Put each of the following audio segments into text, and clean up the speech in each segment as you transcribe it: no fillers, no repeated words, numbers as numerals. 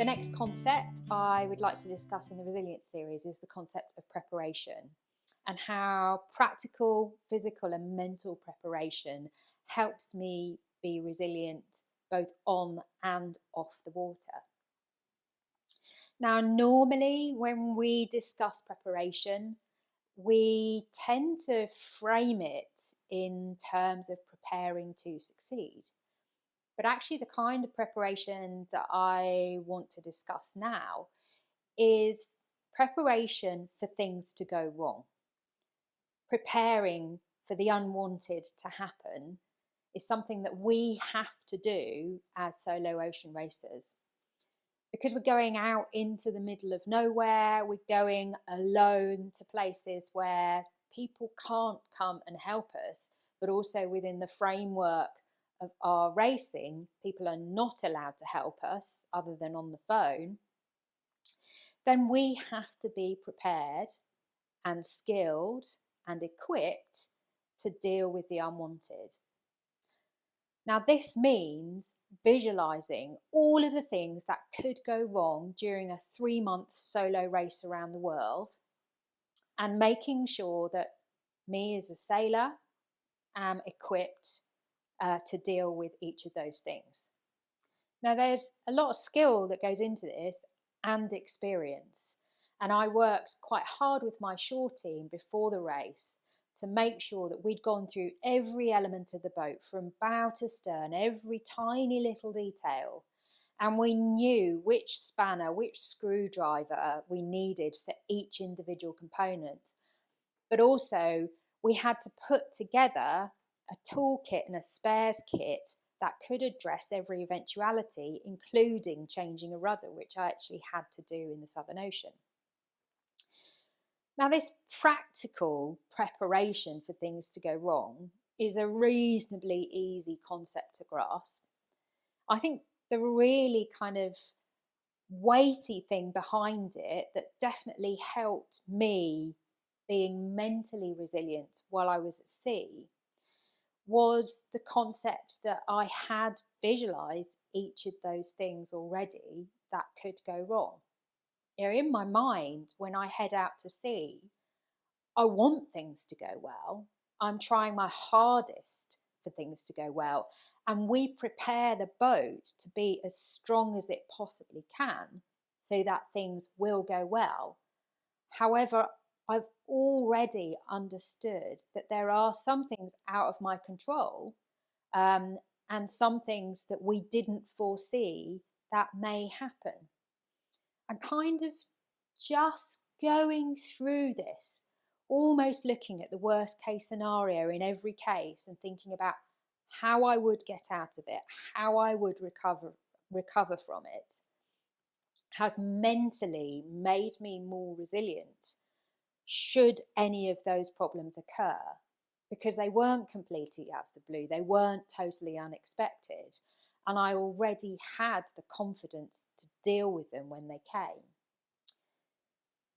The next concept I would like to discuss in the resilience series is the concept of preparation, and how practical, physical and mental preparation helps me be resilient both on and off the water. Now, normally when we discuss preparation, we tend to frame it in terms of preparing to succeed. But actually, the kind of preparation that I want to discuss now is preparation for things to go wrong. Preparing for the unwanted to happen is something that we have to do as solo ocean racers. Because we're going out into the middle of nowhere, we're going alone to places where people can't come and help us, but also within the framework of our racing, people are not allowed to help us other than on the phone, then we have to be prepared and skilled and equipped to deal with the unwanted. Now, this means visualizing all of the things that could go wrong during a 3-month solo race around the world, and making sure that me as a sailor am equipped to deal with each of those things. Now, there's a lot of skill that goes into this and experience, and I worked quite hard with my shore team before the race to make sure that we'd gone through every element of the boat from bow to stern, every tiny little detail, and we knew which spanner, which screwdriver we needed for each individual component. But also we had to put together a toolkit and a spares kit that could address every eventuality, including changing a rudder, which I actually had to do in the Southern Ocean. Now, this practical preparation for things to go wrong is a reasonably easy concept to grasp. I think the really kind of weighty thing behind it that definitely helped me being mentally resilient while I was at sea was the concept that I had visualized each of those things already that could go wrong. You know, in my mind, when I head out to sea, I want things to go well. I'm trying my hardest for things to go well. And we prepare the boat to be as strong as it possibly can so that things will go well. However, I've already understood that there are some things out of my control, and some things that we didn't foresee that may happen. And kind of just going through this, almost looking at the worst case scenario in every case and thinking about how I would get out of it, how I would recover from it, has mentally made me more resilient should any of those problems occur, because they weren't completely out of the blue, they weren't totally unexpected, and I already had the confidence to deal with them when they came.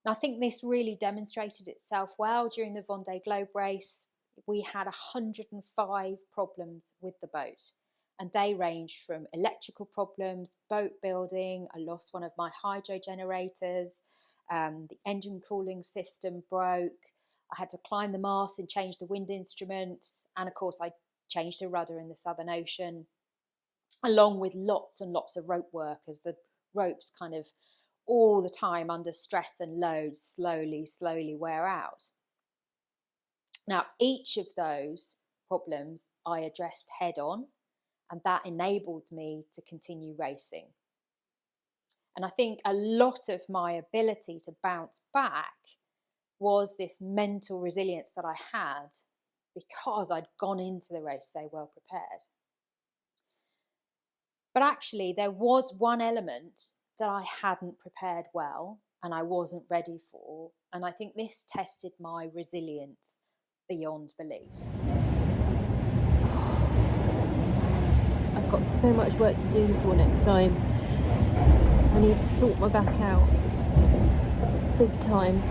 And I think this really demonstrated itself well during the Vendée Globe race. We had 105 problems with the boat, and they ranged from electrical problems, boat building, I lost one of my hydro generators, the engine cooling system broke, I had to climb the mast and change the wind instruments, and of course I changed the rudder in the Southern Ocean, along with lots and lots of rope work as the ropes kind of all the time under stress and load slowly wear out. Now, each of those problems I addressed head on, and that enabled me to continue racing. And I think a lot of my ability to bounce back was this mental resilience that I had because I'd gone into the race so well prepared. But actually, there was one element that I hadn't prepared well and I wasn't ready for. And I think this tested my resilience beyond belief. I've got so much work to do before next time. I need to sort my back out. Big time.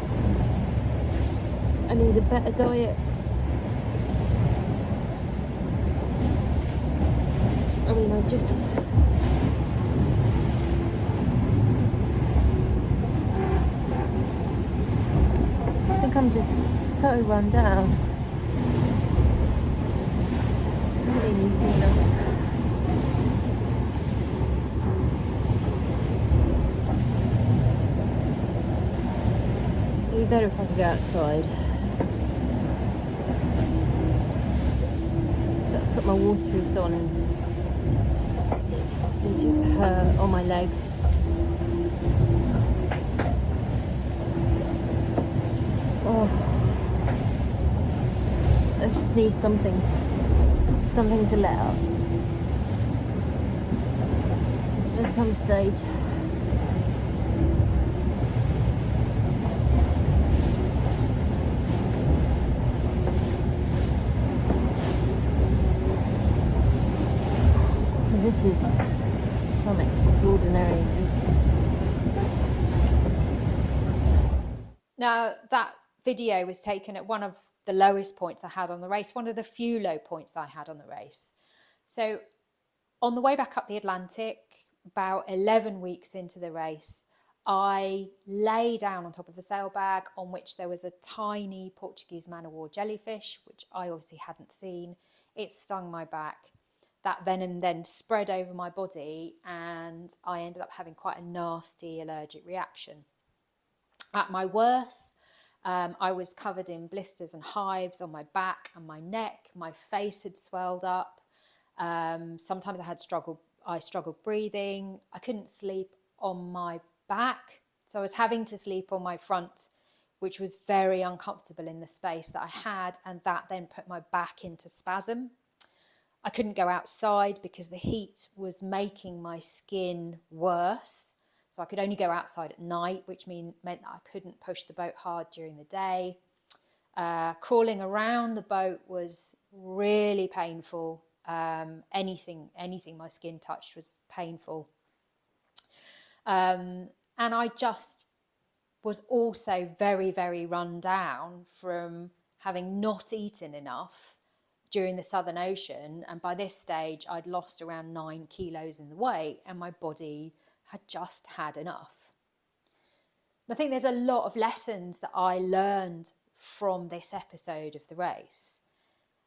I need a better diet. I mean, I'm just so run down. I haven't been eating enough. It would be better if I could go outside. But I put my waterproofs on and they just hurt on my legs. Oh, I just need something to let out at some stage. This is some extraordinary existence. Now, that video was taken at one of the lowest points I had on the race, one of the few low points I had on the race. So on the way back up the Atlantic, about 11 weeks into the race, I lay down on top of a sailbag on which there was a tiny Portuguese man-o-war jellyfish, which I obviously hadn't seen. It stung my back. That venom then spread over my body and I ended up having quite a nasty allergic reaction. At my worst, I was covered in blisters and hives on my back and my neck. My face had swelled up. Sometimes I struggled breathing. I couldn't sleep on my back. So I was having to sleep on my front, which was very uncomfortable in the space that I had. And that then put my back into spasm. I couldn't go outside because the heat was making my skin worse. So I could only go outside at night, which meant that I couldn't push the boat hard during the day. Crawling around the boat was really painful. Anything my skin touched was painful. And I just was also very, very run down from having not eaten enough during the Southern Ocean. And by this stage, I'd lost around 9 kilos in the weight and my body had just had enough. I think there's a lot of lessons that I learned from this episode of the race.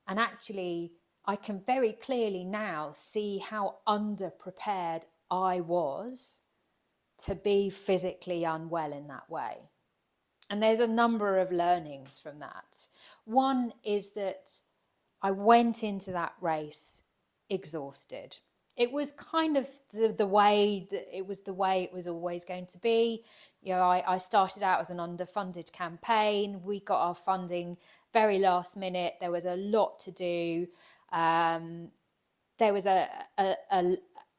And actually, I can very clearly now see how underprepared I was to be physically unwell in that way. And there's a number of learnings from that. One is that I went into that race exhausted. It was kind of the way it was always going to be. You know, I started out as an underfunded campaign. We got our funding very last minute. There was a lot to do. There was a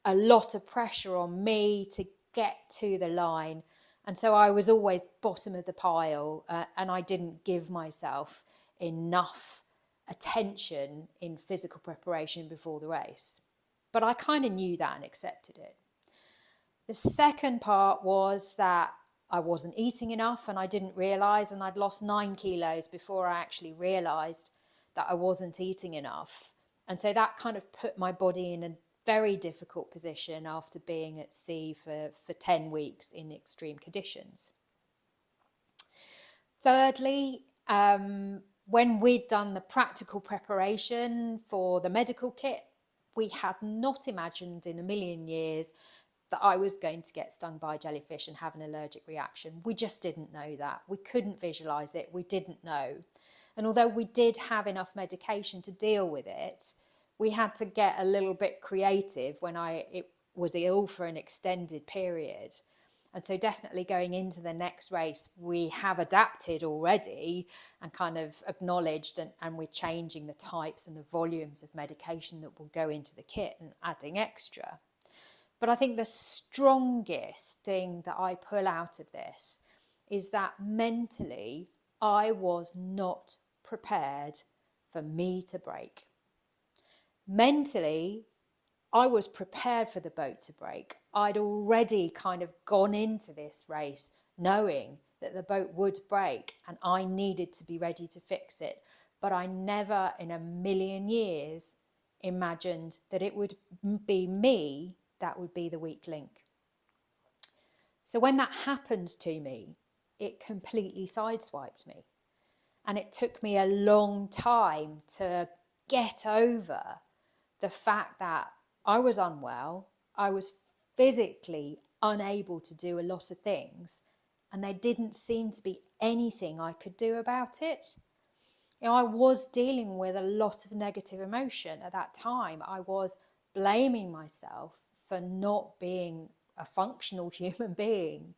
lot of pressure on me to get to the line. And so I was always bottom of the pile, and I didn't give myself enough attention in physical preparation before the race. But I kind of knew that and accepted it. The second part was that I wasn't eating enough and I didn't realise, and I'd lost 9 kilos before I actually realised that I wasn't eating enough. And so that kind of put my body in a very difficult position after being at sea for 10 weeks in extreme conditions. Thirdly, when we'd done the practical preparation for the medical kit, we had not imagined in a million years that I was going to get stung by a jellyfish and have an allergic reaction. We just didn't know that. We couldn't visualise it. We didn't know. And although we did have enough medication to deal with it, we had to get a little bit creative when I was ill for an extended period. And so definitely going into the next race, we have adapted already and kind of acknowledged and we're changing the types and the volumes of medication that will go into the kit and adding extra. But I think the strongest thing that I pull out of this is that mentally I was not prepared for me to break. Mentally, I was prepared for the boat to break. I'd already kind of gone into this race knowing that the boat would break and I needed to be ready to fix it. But I never in a million years imagined that it would be me that would be the weak link. So when that happened to me, it completely sideswiped me. And it took me a long time to get over the fact that I was unwell, I was physically unable to do a lot of things, and there didn't seem to be anything I could do about it. I was dealing with a lot of negative emotion at that time. I was blaming myself for not being a functional human being,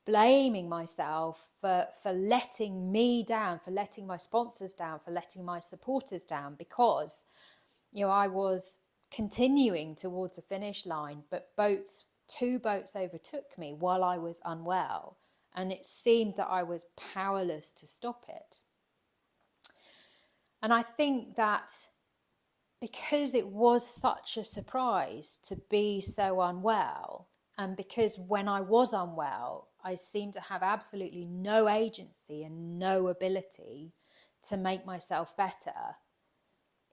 blaming myself for letting me down, for letting my sponsors down, for letting my supporters down, because I was continuing towards the finish line, but two boats overtook me while I was unwell, and it seemed that I was powerless to stop it. And I think that because it was such a surprise to be so unwell, and because when I was unwell, I seemed to have absolutely no agency and no ability to make myself better,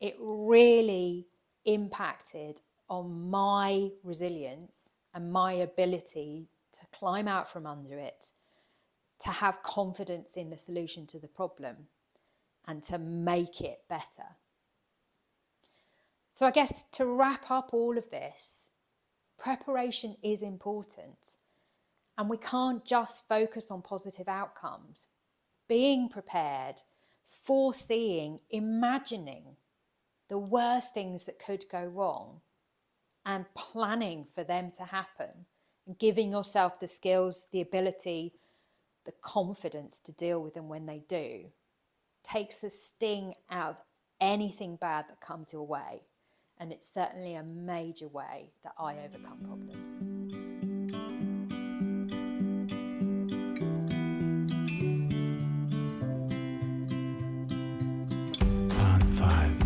it really impacted on my resilience and my ability to climb out from under it, to have confidence in the solution to the problem, and to make it better. So I guess to wrap up all of this, preparation is important, and we can't just focus on positive outcomes. Being prepared, foreseeing, imagining the worst things that could go wrong and planning for them to happen, and giving yourself the skills, the ability, the confidence to deal with them when they do, takes the sting out of anything bad that comes your way. And it's certainly a major way that I overcome problems. On 5.